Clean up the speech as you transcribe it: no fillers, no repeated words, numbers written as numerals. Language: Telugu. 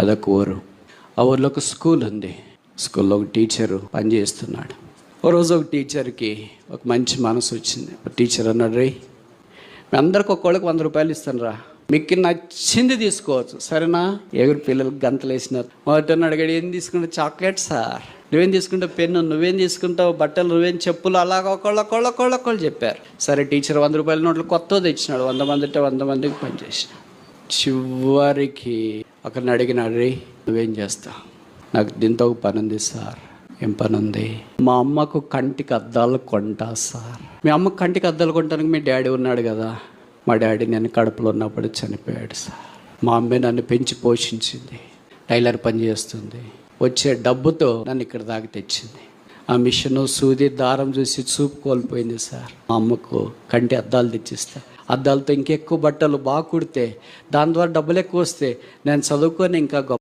అదొక ఊరు. ఆ ఊర్లో ఒక స్కూల్ ఉంది. స్కూల్లో ఒక టీచరు పనిచేస్తున్నాడు. ఓ రోజు ఒక టీచర్కి ఒక మంచి మనసు వచ్చింది. టీచర్ అన్నాడు, రే మీ అందరికి ఒక్కోళ్ళకి 100 రూపాయలు ఇస్తాను రా, మీకు నచ్చింది తీసుకోవచ్చు సరేనా. ఎవరు పిల్లలకి గంతలు వేసినారు. మొదట అడిగాడు, ఏం తీసుకుంటావు? Chocolate sir. నువ్వేం తీసుకుంటావు? పెన్ను. నువ్వేం తీసుకుంటావు? బట్టలు. నువ్వేం చెప్పులు. అలాగ ఒకళ్ళు చెప్పారు. సరే టీచర్ 100 రూపాయల నోట్లు కొత్త తెచ్చినాడు. 100 మంది అంటే 100 మందికి పనిచేసినాడు. చివరికి ఒకరిని అడిగినాడు, రే నువ్వేం చేస్తావు? నాకు దీంతో ఒక పని ఉంది సార్. ఏం పని ఉంది? మా అమ్మకు కంటికి అద్దాలు కొంటా సార్. మీ అమ్మకు కంటికి అద్దాలు కొనడానికి మీ డాడీ ఉన్నాడు కదా. మా డాడీ నేను కడుపులో ఉన్నప్పుడు చనిపోయాడు సార్. మా అమ్మే నన్ను పెంచి పోషించింది. టైలర్ పని చేస్తుంది. వచ్చే డబ్బుతో నన్ను ఇక్కడ దాకా తెచ్చింది. ఆ మిషను సూది దారం చూసి చూపు కోల్పోయింది సార్. మా అమ్మకు కంటి అద్దాలు తెచ్చిస్తా. అద్దాలతో ఇంకెక్కువ బట్టలు బాగా కుడితే దాని ద్వారా డబ్బులు ఎక్కువ వస్తే నేను చదువుకొని ఇంకా గొప్ప